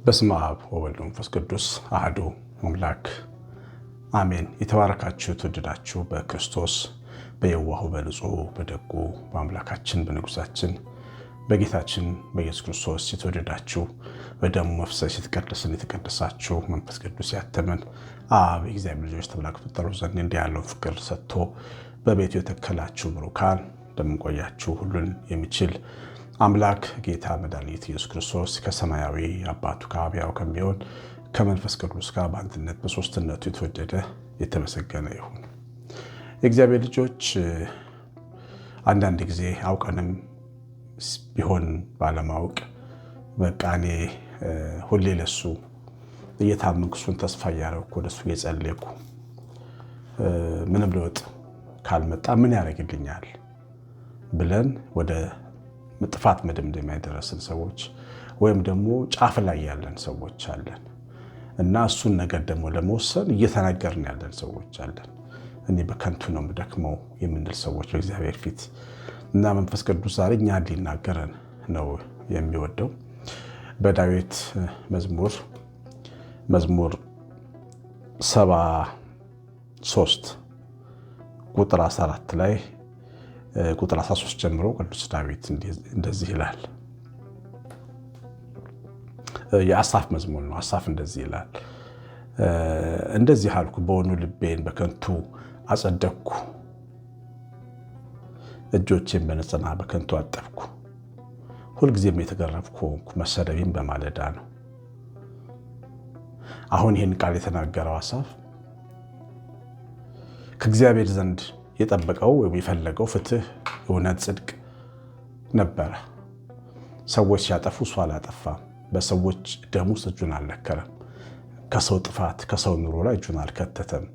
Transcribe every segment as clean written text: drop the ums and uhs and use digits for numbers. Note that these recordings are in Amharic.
በስመ አብ ወወልድ ወመንፈስ ቅዱስ አሐዱ አምላክ አሜን። የተባረካችሁ የተወደዳችሁ በክርስቶስ በየዋሁ በንጹሑ በደጉ በአምላካችን በንጉሳችን በጌታችን በኢየሱስ ክርስቶስ የተወደዳችሁ በደሙ መፍሰስ የተቀደሳችሁ መንፈስ ቅዱስ ያተመን አብ የእግዚአብሔር ልጆች ተብላችሁ ትጠሩ ዘንድ እንዲህ ያለውን ፍቅር ሰጥቶ በቤቱ የተከላችሁ ብሩካን እንደምንቆያችሁ ሁሉን የሚችል አምላክ ጌታ መድኃኒት ኢየሱስ ክርስቶስ ከሰማያዊ አባቱ ከአብ ሕያው ከሚሆን ከመንፈስ ቅዱስ ጋር በአንድነት በሦስትነቱ የተወደደ የተመሰገነ ይሁን። የእግዚአብሔር ልጆች አንዳንድ ጊዜ አውቀንም ቢሆን ባለማወቅ በቃ እኔ ሁሌ ለሱ እየታመንኩ እሱን ተስፋ እያደረኩ ወደሱ እየጸለይኩ ምንም ለውጥ ካልመጣ ምን ያደርግልኛል ብለን ወደ ጥፋት መደምደሚያ የደረስን ሰዎች ወይም ደግሞ ጫፍ ላይ ያለን ሰዎች አለን እና እሱን ነገር ደግሞ ለመወሰን እየተናገርን ያለን ሰዎች አለን። እኔ በከንቱ ነው የምደክመው የምንል ሰዎች በእግዚአብሔር ፊት እና መንፈስ ቅዱስ ዛሬ እኛን ሊናገረን ነው የሚወደው። በዳዊት መዝሙር 73 ቁጥር 14 ላይ ቁጥር 13 ጀምሮ ቅዱስ ዳዊት እንደዚህ ይላል። የአሳፍ መዝሙር ነው። አሳፍ እንደዚህ ይላል፣ እንደዚህ አልኩ፣ በውኑ ልቤን በከንቱ አጸደቅኩ፣ እጆቼን በንጽሕና በከንቱ አጠብኩ። ሁልጊዜም የተገረፍኩ ሆንኩ፣ መሰደቤም በማለዳ ነው። አሁን ይህን ቃል የተናገረው አሳፍ ከእግዚአብሔር ዘንድ የጠበቀው ወይም የፈለገው ፍትህ፣ እውነት፣ ጽድቅ ነበረ። ሰዎች ሲያጠፉ እሱ አላጠፋም። በሰዎች ደም ውስጥ እጁን አልነከረም። ከሰው ጥፋት ከሰው ኑሮ ላይ እጁን አልከተተም።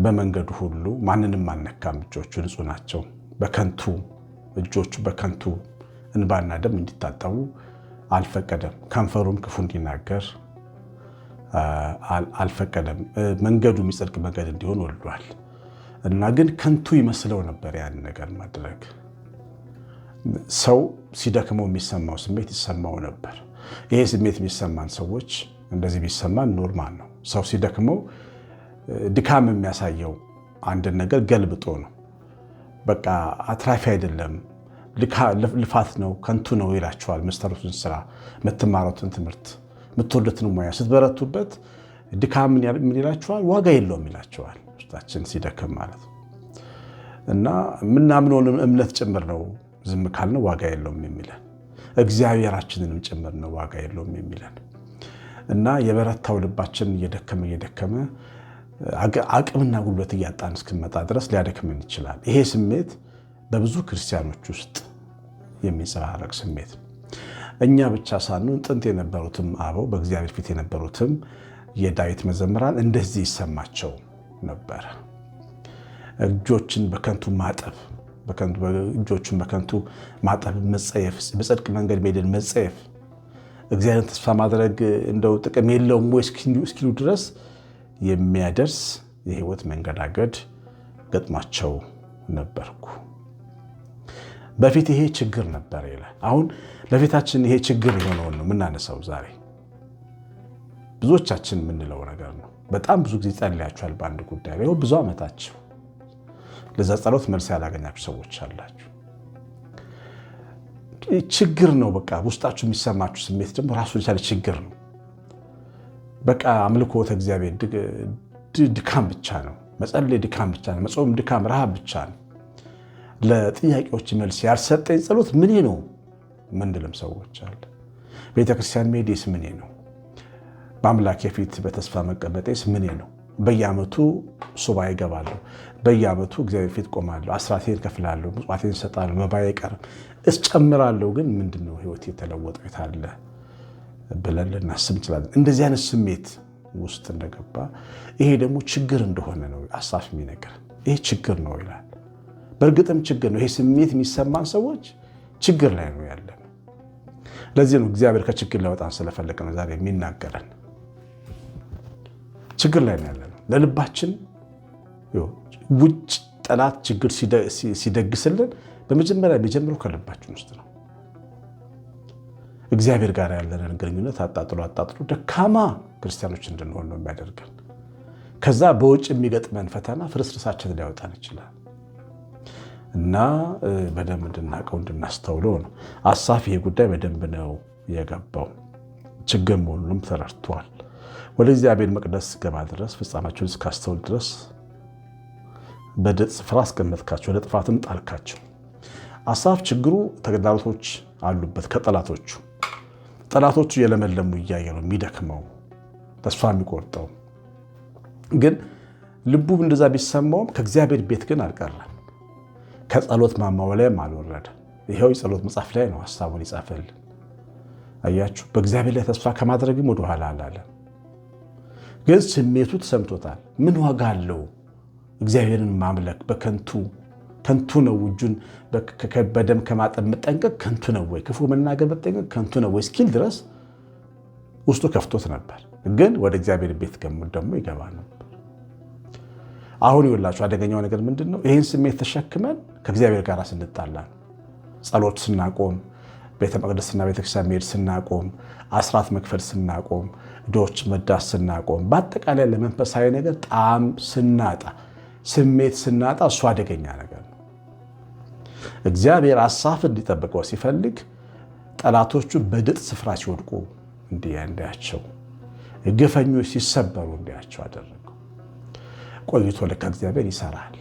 በመንገዱ ሁሉ ማንንም አልነካም። እጆቹ ንጹህ ናቸው። በከንቱ እጆቹ በከንቱ እንባና ደም እንዲታጠቡ አልፈቀደም። ከንፈሩም ክፉ እንዲናገር አልፈቀደም። መንገዱ የሚጸድቅ መንገድ እንዲሆን ወልዷል እና ግን ከንቱ ይመስለው ነበር ያን ነገር ማድረግ። ሰው ሲደክመው የሚሰማው ስሜት ይሰማው ነበር። ይሄ ስሜት የሚሰማን ሰዎች እንደዚህ ቢሰማን ኖርማል ነው። ሰው ሲደክመው ድካም የሚያሳየው አንድን ነገር ገልብጦ ነው። በቃ አትራፊ አይደለም፣ ልፋት ነው፣ ከንቱ ነው ይላቸዋል። የምትሰሩትን ስራ፣ የምትማሩትን ትምህርት፣ የምትወዱትን ሙያ ስትበረቱበት ድካም ምን ይላቸዋል? ዋጋ የለውም ይላቸዋል። ውስጣችን ሲደክም ማለት ነው እና የምናምነውን እምነት ጭምር ነው ዝም ካልነው ዋጋ የለውም የሚለን፣ እግዚአብሔራችንንም ጭምር ነው ዋጋ የለውም የሚለን እና የበረታው ልባችን እየደከመ አቅምና ጉልበት እያጣን እስክንመጣ ድረስ ሊያደክመን ይችላል። ይሄ ስሜት በብዙ ክርስቲያኖች ውስጥ የሚንጸባረቅ ስሜት እኛ ብቻ ሳንሆን ጥንት የነበሩትም አበው በእግዚአብሔር ፊት የነበሩትም የዳዊት መዘምራን እንደዚህ ይሰማቸው ነበር። እጆችን በከንቱ ማጠብ፣ እጆችን በከንቱ ማጠብ መጸየፍ፣ በጽድቅ መንገድ መሄድን መጸየፍ፣ እግዚአብሔርን ተስፋ ማድረግ እንደው ጥቅም የለውም ወይ እስኪሉ ድረስ የሚያደርስ የህይወት መንገዳገድ ገጥሟቸው ነበርኩ። በፊት ይሄ ችግር ነበር ይላል። አሁን በፊታችን ይሄ ችግር የሆነውን ነው የምናነሳው ዛሬ። ብዙዎቻችን የምንለው ነገር ነው። በጣም ብዙ ጊዜ ጸልያችኋል በአንድ ጉዳይ ላይ ብዙ ዓመታችሁ፣ ለዛ ጸሎት መልስ ያላገኛችሁ ሰዎች አላችሁ። ችግር ነው በቃ ውስጣችሁ የሚሰማችሁ ስሜት ደግሞ ራሱን የቻለ ችግር ነው። በቃ አምልኮተ እግዚአብሔር ድካም ብቻ ነው። መጸለይ ድካም ብቻ ነው። መጾም ድካም፣ ረሃብ ብቻ ነው። ለጥያቄዎች መልስ ያልሰጠኝ ጸሎት ምኔ ነው ምንድልም ሰዎች አለ። ቤተክርስቲያን መሄዴስ ምኔ ነው? በአምላክ የፊት በተስፋ መቀመጤስ ምኔ ነው? በየዓመቱ ሱባኤ እገባለሁ፣ በየዓመቱ እግዚአብሔር ፊት ቆማለሁ፣ አስራቴን ከፍላለሁ፣ ምጽዋቴን እሰጣለሁ፣ መባዬ አይቀርም፣ እስጨምራለሁ። ግን ምንድነው ህይወት የተለወጠው የታለ ብለን ልናስብ እንችላለን። እንደዚህ አይነት ስሜት ውስጥ እንደገባ ይሄ ደግሞ ችግር እንደሆነ ነው አሳፍ የሚነግረን። ይሄ ችግር ነው ይላል። በእርግጥም ችግር ነው። ይሄ ስሜት የሚሰማን ሰዎች ችግር ላይ ነው ያለን። ለዚህ ነው እግዚአብሔር ከችግር ሊያወጣን ስለፈለገ ነው ዛሬ የሚናገረን። ችግር ላይ ነው ያለነው። ለልባችን ጠላት ችግር ሲደግስልን በመጀመሪያ የሚጀምረው ከልባችን ውስጥ ነው። እግዚአብሔር ጋር ያለንን ግንኙነት አጣጥሎ ደካማ ክርስቲያኖች እንድንሆን ነው የሚያደርገን። ከዛ በውጭ የሚገጥመን ፈተና ፍርስርሳችን ሊያወጣን ይችላል እና በደንብ እንድናቀው እንድናስተውለው ነው። አሳፍ ይሄ ጉዳይ በደንብ ነው የገባው፣ ችግር መሆኑንም ተረድቷል። ወደ እግዚአብሔር መቅደስ ገባ ድረስ ፍጻሜያቸውን እስካስተውል ድረስ በድጥ ስፍራ አስቀመጥካቸው፣ ወደ ጥፋትም ጣልካቸው። አሳፍ ችግሩ ተግዳሮቶች አሉበት ከጠላቶቹ። ጠላቶቹ የለመለሙ እያየ ነው የሚደክመው ተስፋ የሚቆርጠው። ግን ልቡም እንደዛ ቢሰማውም ከእግዚአብሔር ቤት ግን አልቀረም። ከጸሎት ማማው ላይም አልወረደ። ይኸው የጸሎት መጽሐፍ ላይ ነው ሀሳቡን ይጻፈልን። አያችሁ፣ በእግዚአብሔር ላይ ተስፋ ከማድረግም ወደኋላ አላለም። ግን ስሜቱ ተሰምቶታል። ምን ዋጋ አለው እግዚአብሔርን ማምለክ? ከንቱ ነው። እጁን በደም ከማጠብ መጠንቀቅ ከንቱ ነው ወይ? ክፉ መናገር መጠንቀቅ ከንቱ ነው ወይ? እስኪል ድረስ ውስጡ ከፍቶት ነበር። ግን ወደ እግዚአብሔር ቤት ደግሞ ይገባ ነበር። አሁን ይኸውላችሁ አደገኛው ነገር ምንድን ነው? ይህን ስሜት ተሸክመን ከእግዚአብሔር ጋር ስንጣላ፣ ጸሎት ስናቆም፣ ቤተ መቅደስና ቤተክርስቲያን መሄድ ስናቆም፣ አስራት መክፈል ስናቆም፣ ድሆች መዳስ ስናቆም፣ በአጠቃላይ ለመንፈሳዊ ነገር ጣዕም ስናጣ፣ ስሜት ስናጣ እሱ አደገኛ ነገር ነው። እግዚአብሔር አሳፍ እንዲጠብቀው ሲፈልግ ጠላቶቹ በድጥ ስፍራ ሲወድቁ እንዲያቸው፣ ግፈኞች ሲሰበሩ እንዲያቸው አደረገው። ቆይቶ ለካ እግዚአብሔር ይሰራል፣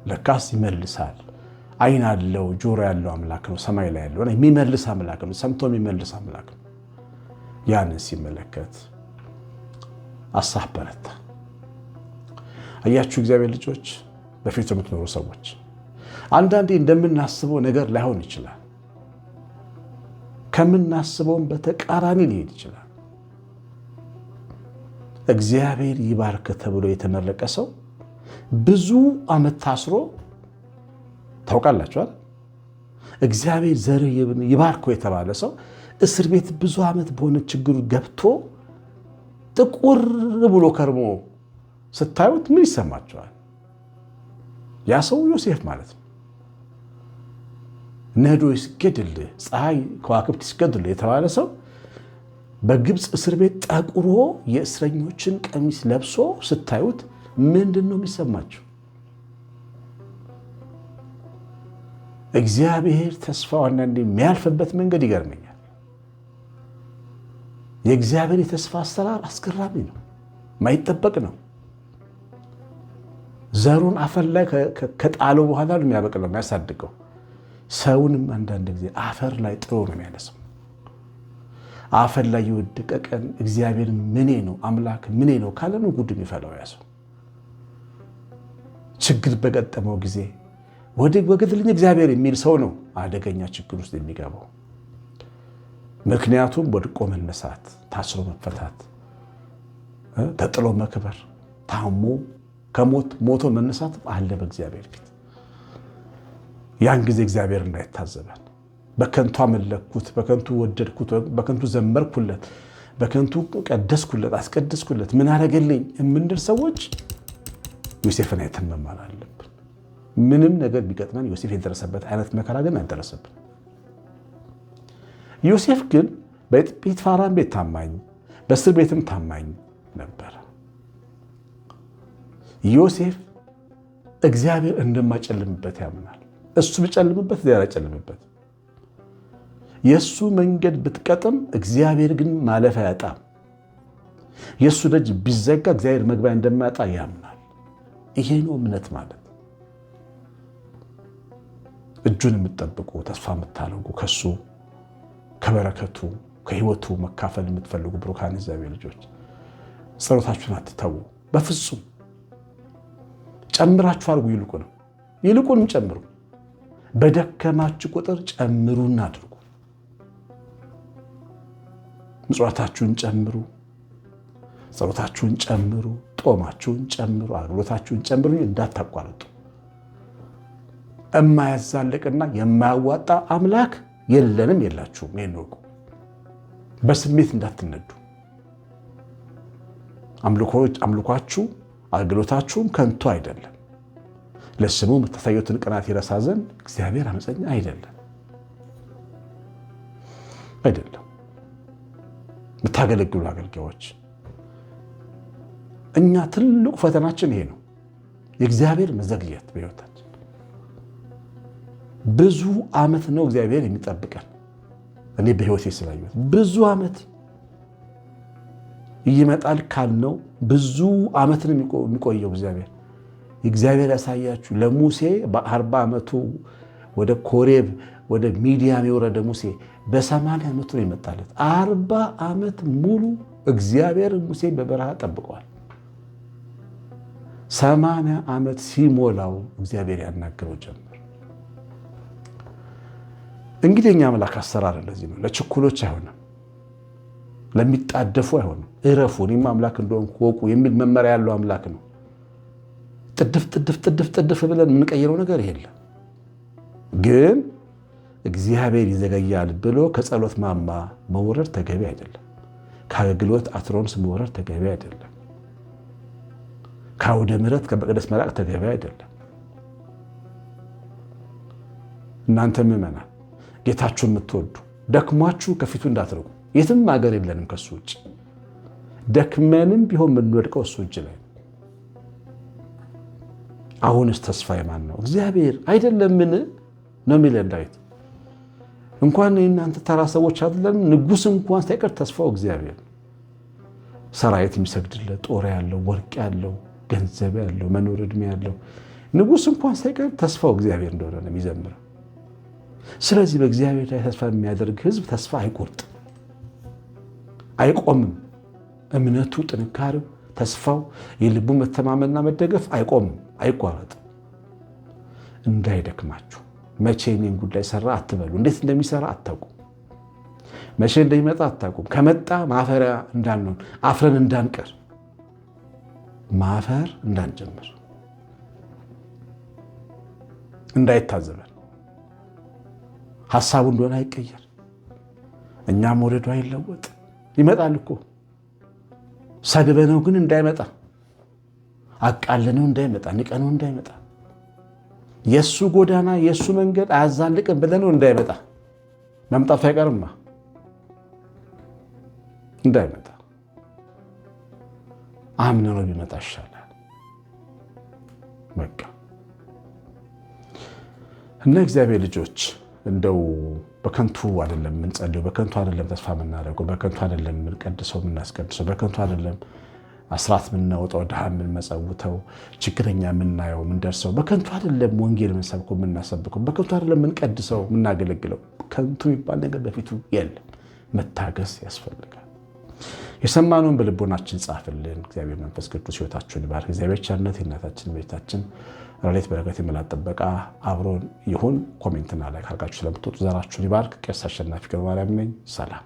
ለካስ ይመልሳል። ዓይን አለው ጆሮ ያለው አምላክ ነው። ሰማይ ላይ ያለው የሚመልስ አምላክ ነው። ሰምቶ የሚመልስ አምላክ ነው። ያንን ሲመለከት አሳፍ በረታ። አያችሁ እግዚአብሔር ልጆች፣ በፊቱ የምትኖሩ ሰዎች አንዳንዴ እንደምናስበው ነገር ላይሆን ይችላል። ከምናስበውም በተቃራኒ ሊሄድ ይችላል። እግዚአብሔር ይባርክ ተብሎ የተመረቀ ሰው ብዙ ዓመት ታስሮ ታውቃላችኋል። እግዚአብሔር ዘር ይባርከው የተባለ ሰው እስር ቤት ብዙ ዓመት በሆነ ችግሩ ገብቶ ጥቁር ብሎ ከርሞ ስታዩት ምን ይሰማቸዋል? ያ ሰው ዮሴፍ ማለት ነው። ነዶ ይስገድል፣ ፀሐይ ከዋክብት ይስገድል የተባለ ሰው በግብፅ እስር ቤት ጠቁሮ የእስረኞችን ቀሚስ ለብሶ ስታዩት ምንድን ነው የሚሰማቸው? እግዚአብሔር ተስፋው አንዳንዴ የሚያልፍበት መንገድ ይገርመኛል። የእግዚአብሔር የተስፋ አሰራር አስገራሚ ነው፣ ማይጠበቅ ነው። ዘሩን አፈር ላይ ከጣለው በኋላ ነው የሚያበቅለው፣ የሚያሳድገው። ሰውንም አንዳንድ ጊዜ አፈር ላይ ጥሎ ነው የሚያነሳው። አፈር ላይ የወደቀ ቀን እግዚአብሔር ምኔ ነው አምላክ ምኔ ነው ካለ ነው ጉድ የሚፈላው። ያ ሰው ችግር በገጠመው ጊዜ ወገድልኝ እግዚአብሔር የሚል ሰው ነው አደገኛ ችግር ውስጥ የሚገባው። ምክንያቱም ወድቆ መነሳት፣ ታስሮ መፈታት፣ ተጥሎ መክበር፣ ታሞ ከሞት ሞቶ መነሳት አለ በእግዚአብሔር ፊት። ያን ጊዜ እግዚአብሔር እንዳይታዘበን በከንቱ አመለኩት፣ በከንቱ ወደድኩት፣ በከንቱ ዘመርኩለት፣ በከንቱ ቀደስኩለት፣ አስቀደስኩለት፣ ምን አደረገልኝ የምንል ሰዎች ዮሴፍን አይተን መማር አለብን። ምንም ነገር ቢገጥመን ዮሴፍ የደረሰበት አይነት መከራ ግን አልደረሰብን። ዮሴፍ ግን በጲጥፋራም ቤት ታማኝ፣ በእስር ቤትም ታማኝ ነበረ። ዮሴፍ እግዚአብሔር እንደማይጨልምበት ያምናል። እሱ ቢጨልምበት ሌላ አይጨልምበት። የእሱ መንገድ ብትቀጥም እግዚአብሔር ግን ማለፍ አያጣም። የእሱ ደጅ ቢዘጋ እግዚአብሔር መግቢያ እንደማያጣ ያምናል። ይሄ ነው እምነት ማለት። እጁን የምትጠብቁ ተስፋ የምታደርጉ ከሱ ከበረከቱ ከህይወቱ መካፈል የምትፈልጉ ብሩካን እግዚአብሔር ልጆች ጸሎታችሁን አትተዉ። በፍጹም ጨምራችሁ አድርጉ። ይልቁንም ጨምሩ። በደከማችሁ ቁጥር ጨምሩና አድርጉ። ምጽዋታችሁን ጨምሩ፣ ጸሎታችሁን ጨምሩ፣ ጦማችሁን ጨምሩ፣ አገልግሎታችሁን ጨምሩ። እንዳታቋርጡ። የማያዛልቅና የማያዋጣ አምላክ የለንም፣ የላችሁም። ይሄን እወቁ። በስሜት እንዳትነዱ። አምልኳችሁ አገልግሎታችሁም ከንቱ አይደለም። ለስሙ የምታሳዩትን ቅናት ይረሳ ዘንድ እግዚአብሔር አመፀኛ አይደለም። የምታገለግሉ አገልጋዮች እኛ ትልቁ ፈተናችን ይሄ ነው፣ የእግዚአብሔር መዘግየት በሕይወታችን። ብዙ ዓመት ነው እግዚአብሔር የሚጠብቀን። እኔ በሕይወቴ ስላየሁት ብዙ ዓመት ይመጣል ካልነው ብዙ ዓመትን የሚቆየው እግዚአብሔር ያሳያችሁ። ለሙሴ በ40 ዓመቱ ወደ ኮሬብ ወደ ሚዲያም የወረደ ሙሴ በ80 ዓመቱ ነው የመጣለት። 40 ዓመት ሙሉ እግዚአብሔር ሙሴ በበረሃ ጠብቀዋል። 80 ዓመት ሲሞላው እግዚአብሔር ያናገረው ጀመር። እንግዲህ የኛ አምላክ አሰራር እንደዚህ ነው። ለችኩሎች አይሆንም፣ ለሚጣደፉ አይሆንም። እረፉ እኔም አምላክ እንደሆንኩ ወቁ የሚል መመሪያ ያለው አምላክ ነው። ጥድፍ ብለን የምንቀይረው ነገር የለም። ግን እግዚአብሔር ይዘገያል ብሎ ከጸሎት ማማ መውረድ ተገቢ አይደለም። ከአገልግሎት አትሮንስ መውረድ ተገቢ አይደለም። ከአውደ ምሕረት ከመቅደስ መራቅ ተገቢ አይደለም። እናንተ ምእመናን ጌታችሁን የምትወዱ ደክሟችሁ ከፊቱ እንዳትርቁ። የትም ሀገር የለንም ከሱ ውጭ። ደክመንም ቢሆን የምንወድቀው እሱ እጅ ላይ ነው። አሁንስ ተስፋ የማን ነው? እግዚአብሔር አይደለምን ነው የሚለን ዳዊት። እንኳን እናንተ ተራ ሰዎች አይደለም፣ ንጉሥ እንኳን ሳይቀር ተስፋው እግዚአብሔር። ሰራዊት የሚሰግድለት ጦር ያለው ወርቅ ያለው ገንዘብ ያለው መኖር ዕድሜ ያለው ንጉሥ እንኳን ሳይቀር ተስፋው እግዚአብሔር እንደሆነ ነው የሚዘምረው። ስለዚህ በእግዚአብሔር ላይ ተስፋ የሚያደርግ ሕዝብ ተስፋ አይቆርጥም፣ አይቆምም። እምነቱ፣ ጥንካሬው፣ ተስፋው፣ የልቡ መተማመንና መደገፍ አይቆምም፣ አይቋረጥም። እንዳይደክማችሁ መቼ እኔን ጉዳይ ሰራ አትበሉ። እንዴት እንደሚሰራ አታውቁም። መቼ እንደሚመጣ አታውቁም። ከመጣ ማፈሪያ እንዳንሆን፣ አፍረን እንዳንቀር፣ ማፈር እንዳንጀምር፣ እንዳይታዘበን፣ ሐሳቡ እንደሆነ አይቀየር፣ እኛም ወደዱ አይለወጥ። ይመጣል እኮ ሰድበነው ግን እንዳይመጣ፣ አቃለነው እንዳይመጣ፣ ንቀነው እንዳይመጣ፣ የሱ ጎዳና የሱ መንገድ አያዛልቅም ብለነው እንዳይመጣ። መምጣቱ አይቀርማ እንዳይመጣ አምነነው ቢመጣ ይሻላል። በቃ እና እግዚአብሔር ልጆች እንደው በከንቱ አይደለም የምንጸልየው፣ በከንቱ አይደለም ተስፋ የምናደርገው፣ በከንቱ አይደለም የምንቀድሰው የምናስቀድሰው፣ በከንቱ አይደለም አስራት የምናወጣው፣ ድሃ የምንመጸውተው፣ ችግረኛ የምናየው የምንደርሰው፣ በከንቱ አይደለም ወንጌል የምንሰብከው የምናሰብከው፣ በከንቱ አይደለም የምንቀድሰው የምናገለግለው። ከንቱ የሚባል ነገር በፊቱ የለም። መታገስ ያስፈልጋል። የሰማነውን በልቦናችን ጻፍልን። እግዚአብሔር መንፈስ ቅዱስ ሕይወታችሁን ይባርክ። እግዚአብሔር ቸርነት የእናታችን ቤታችን ረድኤት በረከት የመላእክት ጥበቃ አብሮን ይሁን። ኮሜንትና ላይ ካርጋችሁ ስለምትወጡ ዘራችሁን ይባርክ። ቄስ አሸናፊ ገብረማርያም ነኝ። ሰላም